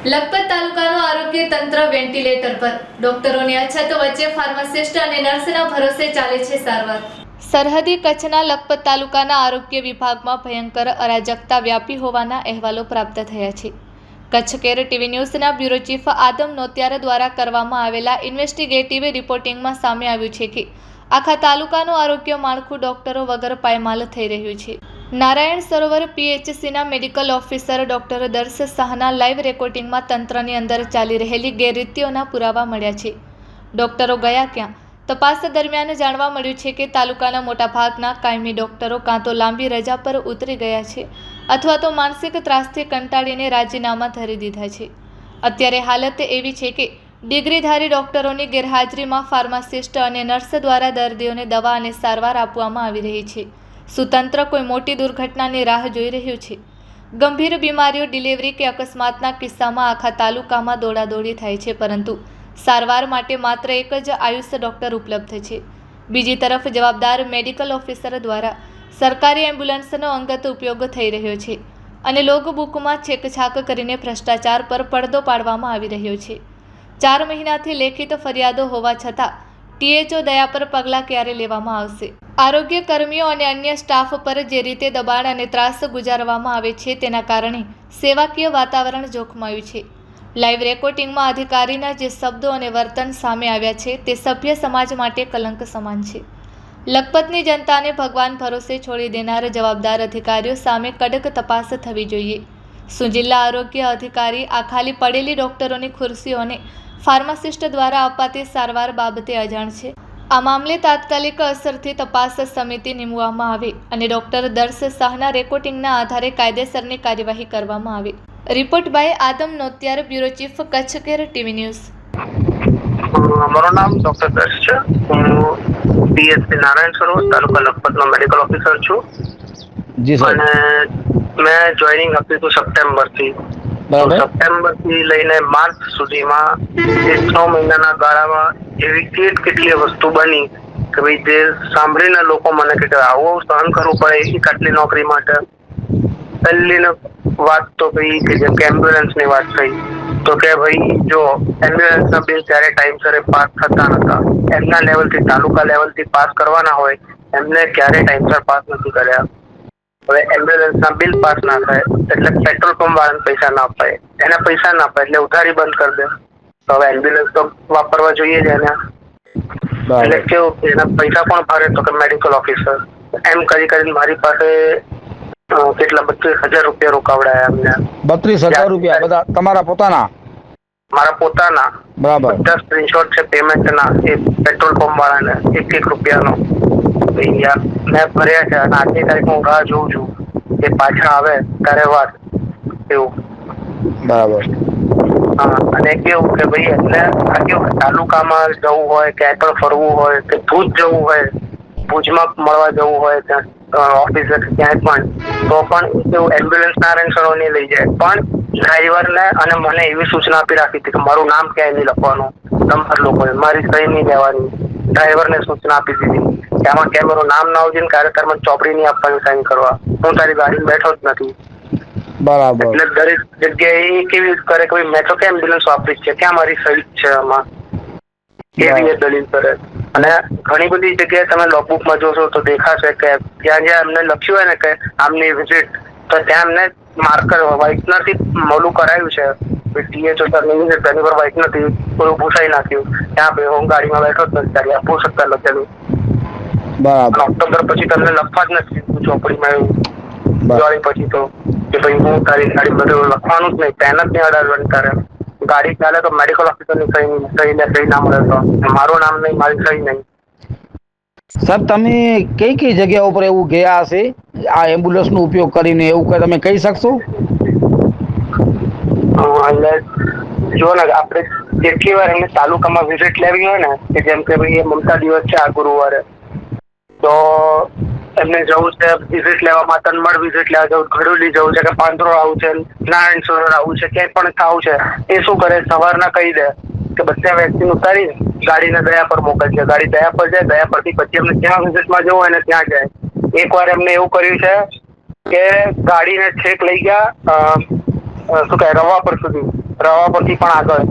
લખપત તાલુકાનું આરોગ્ય તંત્ર વેન્ટિલેટર પર. ડોક્ટરોની અછત વચ્ચે ફાર્માસિસ્ટ અને નર્સના ભરોસે ચાલે છે સારવાર. સરહદી કચ્છના લખપત તાલુકાના આરોગ્ય વિભાગમાં ભયંકર અરાજકતા વ્યાપી હોવાના અહેવાલો પ્રાપ્ત થયા છે. કચ્છ કેર ટીવી ન્યૂઝના બ્યુરો ચીફ આદમ નોતિયાર દ્વારા કરવામાં આવેલા ઇન્વેસ્ટિગેટિવ રિપોર્ટિંગમાં સામે આવ્યું છે કે આખા તાલુકાનું આરોગ્ય માળખું ડોક્ટરો વગર પાયમાલ થઈ રહ્યું છે. Narayan Sarovar પીએચસીના medical officer doctor દર્શ શાહના લાઈવ રેકોર્ડિંગમાં તંત્રની અંદર ચાલી રહેલી ગેરરીતિઓના પુરાવા મળ્યા છે. ડોક્ટરો ગયા ક્યાં? તપાસ દરમિયાન જાણવા મળ્યું છે કે તાલુકાના મોટાભાગના કાયમી ડોક્ટરો કાં તો લાંબી રજા પર ઉતરી ગયા છે અથવા તો માનસિક ત્રાસથી કંટાળીને રાજીનામા ધરી દીધા છે. અત્યારે હાલત એવી છે કે ડિગ્રીધારી ડોક્ટરોની ગેરહાજરીમાં ફાર્માસિસ્ટ અને નર્સ દ્વારા દર્દીઓને દવા અને સારવાર આપવામાં આવી રહી છે. શું તંત્ર કોઈ મોટી દુર્ઘટનાની રાહ જોઈ રહ્યું છે? ગંભીર બીમારીઓ, ડિલિવરી કે અકસ્માતના કિસ્સામાં આખા તાલુકામાં દોડાદોડી થાય છે, પરંતુ સારવાર માટે માત્ર એક જ આયુષ ડૉક્ટર ઉપલબ્ધ છે. બીજી તરફ જવાબદાર મેડિકલ ઓફિસર દ્વારા સરકારી એમ્બ્યુલન્સનો અંગત ઉપયોગ થઈ રહ્યો છે અને લોગબુકમાં છેકછાક કરીને ભ્રષ્ટાચાર પર પડદો પાડવામાં આવી રહ્યો છે. 4 મહિનાથી લેખિત ફરિયાદો હોવા છતાં ટીએચઓ દયા પર પગલાં ક્યારે લેવામાં આવશે? આરોગ્ય કર્મીઓ અને અન્ય સ્ટાફ પર જે રીતે દબાણ અને ત્રાસ ગુજારવામાં આવે છે તેના કારણે સેવાકીય વાતાવરણ જોખમાયું છે. લાઈવ રેકોર્ડિંગમાં અધિકારીના જે શબ્દો અને વર્તન સામે આવ્યા છે તે સભ્ય સમાજ માટે કલંક સમાન છે. લખપતની જનતાને ભગવાન ભરોસે છોડી દેનાર જવાબદાર અધિકારીઓ સામે કડક તપાસ થવી જોઈએ. શું જિલ્લા આરોગ્ય અધિકારી આ ખાલી પડેલી ડોક્ટરોની ખુરશીઓને ફાર્માસિસ્ટ દ્વારા અપાતી સારવાર બાબતે અજાણ છે? આ મામલે તાત્કાલિક અસરથી તપાસ સમિતિ નિમવામાં આવે અને ડોક્ટર દર્શ શાહના રેકોર્ડિંગના આધારે કાયદેસરની કાર્યવાહી કરવામાં આવે. Report by Adam Notiyar, bureau chief, Kutch care TV news. મારું નામ ડોક્ટર દર્શ છે. હું પીએચસી નારાયણ સરોવર તાલુકા લખપતનો મેડિકલ ઓફિસર છું. જી સર. અને મેં જોઈનિંગ આપ્યું હતું સપ્ટેમ્બરથી. સપ્ટેમ્બરથી લઈને માર્ચ સુધીમાં 6 મહિનાના ગાળામાં એવી કેટલી વસ્તુ બની કે ભાઈ જે સાંભળીને લોકો મને કે આવું સહન કરવું પડે એક આટલી નોકરી માટે. પહેલી વાત તો ભાઈ કે જેમ કે એમ્બ્યુલન્સની વાત થઈ તો કે ભાઈ જો એમ્બ્યુલન્સના બિલ ત્યારે ટાઈમસર પાસ થતા નતા. એમના લેવલથી તાલુકા લેવલથી પાસ કરવાના હોય એમને ક્યારે ટાઈમસર પાસ નથી કર્યા. હવે એમ્બ્યુલન્સના બિલ પાસ ના થાય એટલે પેટ્રોલ પંપ વાળાને પૈસા ના અપાય, એને પૈસા ના અપાય એટલે ઉધારી બંધ કરી દે. તો હવે એમ્બ્યુલન્સ તો વાપરવા જોઈએ જ એને. એટલે કેવું કે એના પૈસા કોણ ભરે? તો કે મેડિકલ ઓફિસર. એમ કરીને મારી પાસે કેટલા 32,000 રૂપિયા રોકાવડાયા એમને. 32,000 રૂપિયા બધા તમારા પોતાના? મારા પોતાના. બરાબર. બધા સ્ક્રીનશોટ છે પેમેન્ટના, એ પેટ્રોલ પંપ વાળાને 1 રૂપિયાનો. મેં ભર્યા છે અને આજની તારીખ હું રાહ જોઉં છું કે પાછા આવે ત્યારે વાત એવું. બરાબર. હા, અને કેવું કે ભાઈ એમને આ કેવું તાલુકામાં જવું હોય, ક્યાંય પણ ફરવું હોય કે ભુજ જવું હોય, ભુજમાં મળવા જવું હોય ત્યાં ઓફિસે ક્યાંય પણ, તો પણ કેવું એમ્બ્યુલન્સ નારાયણ સરોવરની લઈ જાય. પણ ડ્રાઈવરને અને મને એવી સૂચના આપી રાખી હતી કે મારું નામ ક્યાંય નહીં લખવાનું, તમારા લોકોએ મારી સહી નહીં લેવાની. ડ્રાઈવરને સૂચના આપી દીધી કે આમાં ક્યાંય મારું નામ ના આવશે ને કાર્યક્રમમાં ચોપડી નહીં આપવાની, સાઈન કરવા. હું તારી ગાડીમાં બેઠો જ નથી. બરાબર. એટલે દરેક જગ્યાએ એ કેવી કરે કે મેં તો કે એમ્બ્યુલન્સ વાપરી છે, ક્યાં મારી સહી છે આમાં, એવી દલીલ કરે. અને ઘણી બધી જગ્યાએ તમે લોગબુકમાં જોશો તો દેખાશે કે જ્યાં જ્યાં એમને લખ્યું હોય ને કે આમની વિઝિટ, તો ત્યાં એમને માર્કર વ્હાઇટનરથી મોલું કરાયું છે. ટીએચઓ સરની વિઝિટ તેની પર વ્હાઇટનરથી થોડું ભૂસાઈ નાખ્યું. ત્યાં ભાઈ હું ગાડીમાં બેઠો જ નથી, તારી આપવું શકતા લખેલું. બરાબર. ઓક્ટોબર પછી તમને લખવા જ નથી ચોપડીમાં એવું. દિવાળી પછી તો કે ભાઈ હું તારી ગાડી બધું લખવાનું જ નહીં, પેન જ નહીં અડાડવાની તારે. ગાડી ચાલે તો મેડિકલ ઓફિસરની સહી ના મળે તો મારું નામ નહીં, મારી સહી નહીં. સર, તમે કઈ જગ્યા ઉપર એવું ગયા હશે આ એમ્બ્યુલન્સ નો ઉપયોગ કરીને, એવું કઈ તમે કહી શકશો? એટલે જો ને આપણે જેટલી વાર એમને તાલુકામાં વિઝિટ લેવી હોય ને, કે જેમ કે ભાઈ મમતા દિવસ છે આ ગુરુવારે, તો એમને જવું છે વિઝિટ લેવા, માતનમઢ વિઝિટ લેવા જવું, ઘડોલી જવું છે કે પાંદરોડ આવું છે, નારાયણ સરોવર આવું છે, ક્યાંય પણ થવું છે, એ શું કરે સવારના કહી દે કે બધા વેક્સિન ઉતારી ગાડીને દયા પર મોકલશે. ગાડી દયા પર જાય, દયા પરથી પછી એમને જ્યાં વિઝિટમાં જવું હોય ને ત્યાં જાય. એકવાર એમને એવું કર્યું છે કે ગાડીને છેક લઈ ગયા શું કહે રવાપર સુધી, રવા પરથી પણ આગળ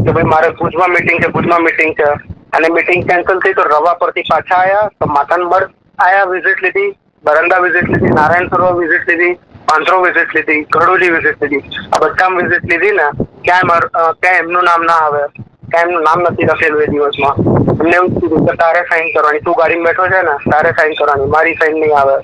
કે ભાઈ મારે ભુજમાં મીટિંગ છે અને મીટિંગ કેન્સલ થઈ તો રવા પરથી પાછા આવ્યા તો માતાનમઢ આયા વિઝિટ લીધી, બરંડા વિઝિટ લીધી, નારાયણ સરોવર વિઝિટ લીધી, પાંથરો વિઝિટ લીધી, ગઢોલી વિઝિટ લીધી. આ બધામાં વિઝિટ લીધી ને ક્યાં એમનું નામ ના આવે, ક્યાં એમનું નામ નથી લખેલું એ દિવસમાં. એમને એવું કીધું કે તારે સાઈન કરવાની, તું ગાડીમાં બેઠો છે ને તારે સાઈન કરવાની, મારી સાઈન નહીં આવે.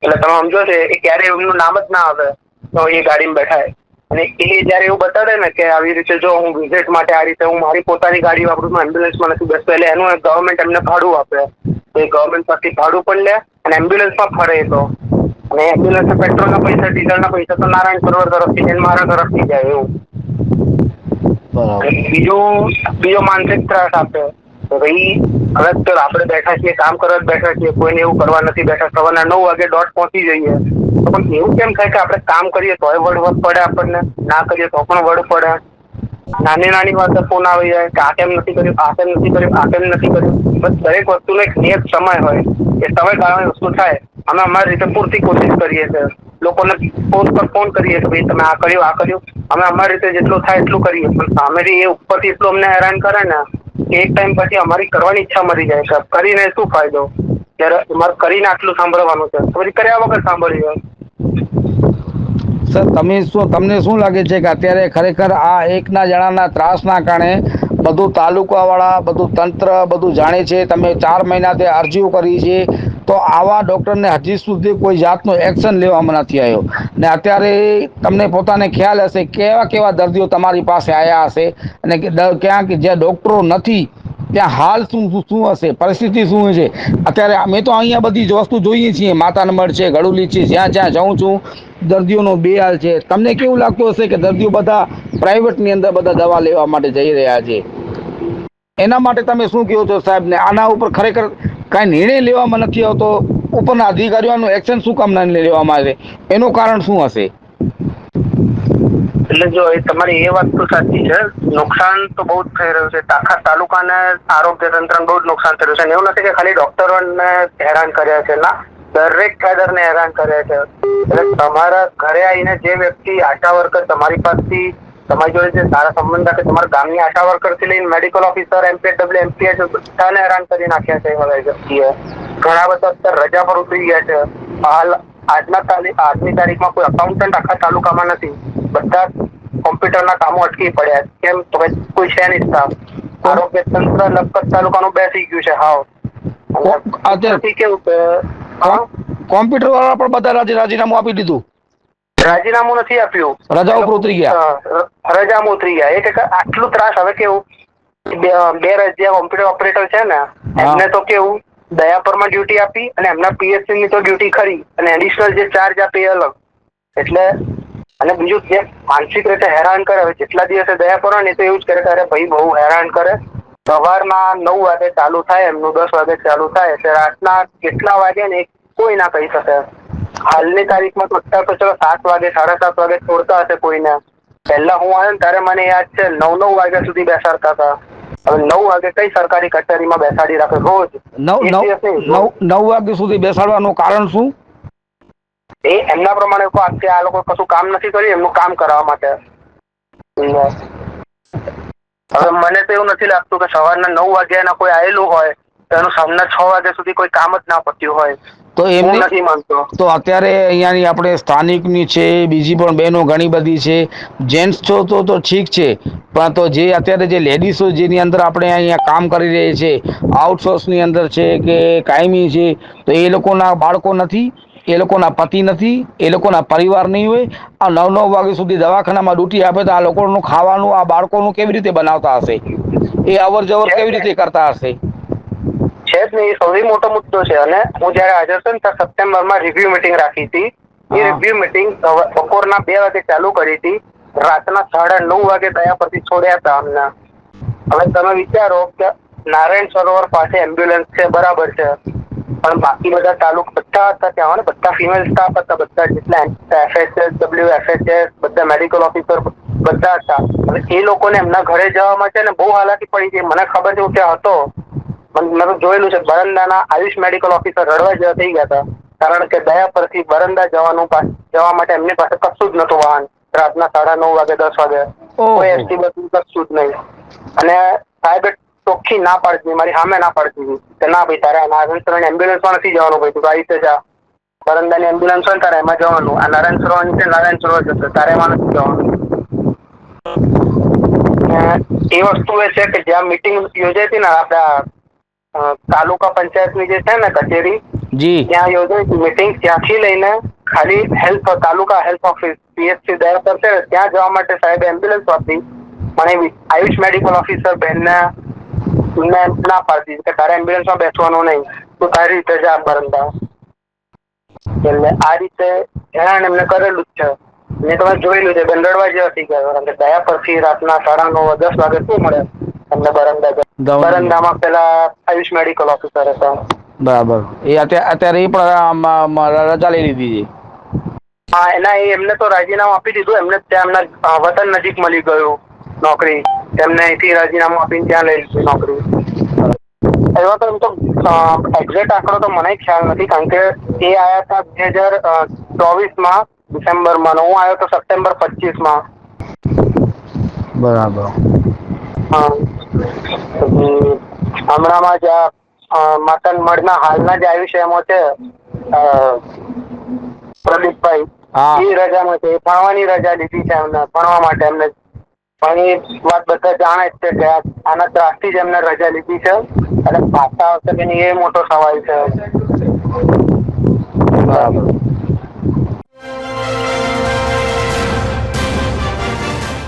એટલે તમે સમજો છે એ ક્યારે એમનું નામ જ ના આવે તો એ ગાડીમાં બેઠાય. અને એ જયારે એવું બતાડે ને કે આવી રીતે જો હું વિઝિટ માટે આ રીતે હું મારી પોતાની ગાડી વાપરું છું, એમ્બ્યુલન્સમાં નથી બેસતો, એટલે એનું ગવર્મેન્ટ એમને ભાડું આપે તો એ ગવર્મેન્ટ પરથી ભાડું પણ લે અને એમ્બ્યુલન્સમાં ફરે તો, અને એમ્બ્યુલન્સ પેટ્રોલના પૈસા ડીઝલના પૈસા તો નારાયણ સરોવર તરફથી લઈને મારા તરફથી જાય એવું. બીજો માનસિક ત્રાસ આપે તો ભાઈ હવે તો આપણે બેઠા છીએ, કામ કરવા બેઠા છીએ, કોઈને એવું કરવા નથી બેઠા, સવારના 9 વાગે દોટ પહોંચી જઈએ. તો પણ એવું કેમ થાય કે આપણે કામ કરીએ તોય વડ પડે, આપણને ના કરીએ તો પણ વડ પડે. નાની વાતે ફોન આવી જાય કે આ કેમ નથી કર્યું, આ કેમ નથી કર્યું, આ કેમ નથી કર્યું. બસ દરેક વસ્તુનો એક નિયત સમય હોય, એ સમય ગાળાની વસ્તુ થાય. અમે અમારી રીતે પૂરતી કોશિશ કરીએ છીએ, લોકોને ફોન પર ફોન કરીએ કે ભાઈ તમે આ કર્યું. અમે અમારી રીતે જેટલું થાય એટલું કરીએ, પણ સામેથી એ ઉપરથી એટલું અમને હેરાન કરે ને કે એક ટાઈમ પછી અમારી કરવાની ઈચ્છા મરી જાય છે. કરીને શું ફાયદો જ્યારે અમારે કરીને આટલું સાંભળવાનું છે, પછી કર્યા વગર સાંભળીએ. સર તમને શું લાગે છે કે અત્યારે ખરેખર આ એકના જણાના ત્રાસના કારણે બધું તાલુકાવાળા, બધું તંત્ર બધું જાણે છે, તમે 4 મહિનાથી અરજીઓ કરી છે, તો આવા ડૉક્ટરને હજી સુધી કોઈ જાતનો એક્શન લેવામાં નથી આવ્યો. ને અત્યારે તમને પોતાને ખ્યાલ હશે કેવા દર્દીઓ તમારી પાસે આવ્યા હશે અને ક્યાંક જ્યાં ડૉક્ટરો નથી ત્યાં હાલ શું હશે, પરિસ્થિતિ શું છે અત્યારે. અમે તો અહીંયા બધી જ વસ્તુ જોઈએ છીએ, માતાનમઢ છે, ગઢોલી છે, જ્યાં જાઉં છું દર્દીઓનો બેહાલ છે. તમને કેવું લાગતું હશે કે દર્દીઓ બધા પ્રાઇવેટની અંદર બધા દવા લેવા માટે જઈ રહ્યા છે? એના માટે તમે શું કહો છો સાહેબને? આના ઉપર ખરેખર કાંઈ નિર્ણય લેવામાં નથી આવતો, ઉપરના અધિકારીઓનું એક્શન શું કામ ના લેવામાં આવે, એનું કારણ શું હશે? એટલે જો તમારી એ વાત તો સાચી છે, નુકસાન તો બહુ જ થઈ રહ્યું છે. આખા તાલુકાને આરોગ્ય તંત્રને બહુ જ નુકસાન થઈ રહ્યું છે. એવું નથી કે ખાલી ડોક્ટરોને હેરાન કર્યા છે, ના, દરેક કેડરને હેરાન કર્યા છે. એટલે તમારા ઘરે આવીને જે વ્યક્તિ આશા વર્કર તમારી પાસેથી તમારી જોડે જે સારા સંબંધ રાખે, તમારા ગામની આશા વર્કરથી લઈને મેડિકલ ઓફિસર, MPW, MPH બધાને હેરાન કરી નાખ્યા છે. હવે વ્યક્તિએ ઘણા બધા અત્યારે રજા પર ઉતરી ગયા છે. હાલ આજની તારીખમાં કોઈ અકાઉન્ટન્ટ આખા તાલુકામાં નથી, બધા કોમ્પ્યુટરના કામો અટકી પડ્યા. કેમ તો કોઈ છે નહીં સ્ટાફ. આરોગ્ય તંત્ર લખપત તાલુકાનું બેસી ગયું છે. હાવ અત્યારથી કેવું કે કોમ્પ્યુટર વાળા પણ બધા રાજીનામું આપી દીધું. રાજીનામું નથી આપ્યું, રજા ઉપર ઉતરી ગયા. રજામાં ઉતરી ગયા. એક આટલું ત્રાસ. હવે કેવું બે જે કોમ્પ્યુટર ઓપરેટર છે ને એમને તો કેવું દયાપરમાં ડ્યુટી આપી અને એમના PSC ની તો ડ્યુટી ખરી અને એડિશનલ જે ચાર્જ આપે એ અલગ. એટલે અને બીજું જે માનસિક રીતે હેરાન કરે, હવે જેટલા દિવસે દયાપર હોય ને તો એવું જ કરે કે અરે ભાઈ બહુ હેરાન કરે. સવારના 9 વાગે ચાલુ થાય એમનું, 10 વાગે ચાલુ થાય એટલે રાતના કેટલા વાગે ને કોઈ ના કહી શકે. હાલની તારીખમાં તો અત્યારે તો ચલો 7 વાગે 7:30 વાગે છોડતા હશે કોઈને. પહેલા હું આવ્યો ને ત્યારે મને યાદ છે 9 વાગ્યા સુધી બેસાડતા હતા. હવે 9 વાગે કઈ સરકારી કચેરીમાં બેસાડી રાખે રોજ? 9 વાગ્યા સુધી બેસાડવાનું કારણ શું? એ એમના પ્રમાણે આ લોકો કશું કામ નથી કર્યું એમનું કામ કરવા માટે. હવે મને તો એવું નથી લાગતું કે સવારના 9 વાગ્યાના કોઈ આવેલું હોય તો એનું સાંજના 6 વાગ્યા સુધી કોઈ કામ જ ના પત્યું હોય. તો એમ નથી માનતો. તો અત્યારે અહીંયાની આપણે સ્થાનિકની છે, બીજી પણ બહેનો ઘણી બધી છે, જેન્ટ્સ છો તો ઠીક છે, પણ તો જે અત્યારે જે લેડીઝો જેની અંદર આપણે અહીંયા કામ કરી રહી છે, આઉટસોર્સની અંદર છે કે કાયમી છે, તો એ લોકોના બાળકો નથી, એ લોકોના પતિ નથી, એ લોકોના પરિવાર નહીં હોય. આ 9 વાગ્યા સુધી દવાખાનામાં ડ્યુટી આપે તો આ લોકોનું ખાવાનું આ બાળકોનું કેવી રીતે બનાવતા હશે? એ અવર જવર કેવી રીતે કરતા હશે? છે જ નહીં. સૌથી મોટો મુદ્દો છે. અને હું જયારે હાજર છું ને ત્યારે સપ્ટેમ્બરમાં રિવ્યુ મિટિંગ રાખી હતી. એ રિવ્યુ મિટિંગ બપોરના 2 વાગે ચાલુ કરી હતી, રાતના 9:30 વાગે દયા પરથી છોડ્યા હતા અમને. હવે તમે વિચારો કે નારાયણ સરોવર પાસે એમ્બ્યુલન્સ છે, બરાબર છે, પણ બાકી બધા તાલુકા બધા હતા ત્યાં ને બધા ફિમેલ સ્ટાફ હતા, બધા જેટલા FHS, WFHS બધા મેડિકલ ઓફિસર બધા હતા. હવે એ લોકોને એમના ઘરે જવામાં છે ને બહુ હાલાકી પડી છે. મને ખબર છે હું ત્યાં હતો, મેં તો જોયેલું છે. બરંડાના આયુષ મેડિકલ ઓફિસર રડવા જેવા થઈ ગયા હતા, કારણ કે દયા પરથી બરંડા જવા માટે એમની પાસે કશું જ નતું વાહન. રાતના 9:30 વાગે 10 વાગે કોઈ એસટી બસ કશું જ નહીં. અને સાહેબ ચોખ્ખી ના પાડતી, મારી સામે ના પાડતી હતી કે ના ભાઈ તારે નારાયણ સરોવર એમ્બ્યુલન્સમાં નથી જવાનું, ભાઈ તું આ રીતે જા, બરંદાની એમ્બ્યુલન્સ હોય ને તારે એમાં જવાનું, આ નારાયણ સરોવર નીચે નારાયણ સરોવર જશે, તારે એમાં નથી જવાનું. એ વસ્તુ એ છે કે જ્યાં મીટિંગ યોજાઈ હતી ને આપણા તાલુકા પંચાયતની જે છે ને કચેરી, જી ત્યાં યોજાઈ હતી મીટિંગ, ત્યાંથી લઈને ખાલી હેલ્થ તાલુકા હેલ્થ ઓફિસ પીએચસી દયા પર છે ત્યાં જવા માટે સાહેબ એમ્બ્યુલન્સ આપી. મને આયુષ મેડિકલ ઓફિસર બેનને ના પાડતી કે તારે એમ્બ્યુલન્સમાં બેસવાનું નહીં, તું તારી રીતે જા બરંદા. એટલે આ રીતે હેરાન એમને કરેલું જ છે. મેં તમે જોયેલું છે બેંદરવા જેવા થઈ ગયા, કારણ કે દયા પરથી રાતના 9:30 10 વાગે શું મળે તમને બરંદામાં પેલા આયુષ મેડિકલ ઓફિસર હતા. બરાબર. એ અત્યારે એ પણ રજા લઈ લીધી છે. હા, એમને તો રાજીનામું આપી દીધું. એમને ત્યાં એમના વતન નજીક મળી ગયું નોકરી, એમને અહીંથી રાજીનામું આપીને ત્યાં લઈ લીધી નોકરી. એવા તો એમ તો એક્ઝેક્ટ આંકડો તો મને ખ્યાલ નથી, કારણ કે એ આયા હતા 2024માં ડિસેમ્બરમાં, હું આવ્યો તો સપ્ટેમ્બર 25માં. બરાબર. હા, હમણાંમાં જ માતન મળના હાલના જે આયુષ એમો છે પ્રદીપભાઈ, હા. એ રજામાં છે, ભણવાની રજા લીધી છે એમને, ભણવા માટે એમને. પણ એ વાત બધા જાણે જ છે કે આના ત્રાસથી જ એમને રજા લીધી છે, અને પાછા આવશે કે નહીં એ મોટો સવાલ છે. બરાબર.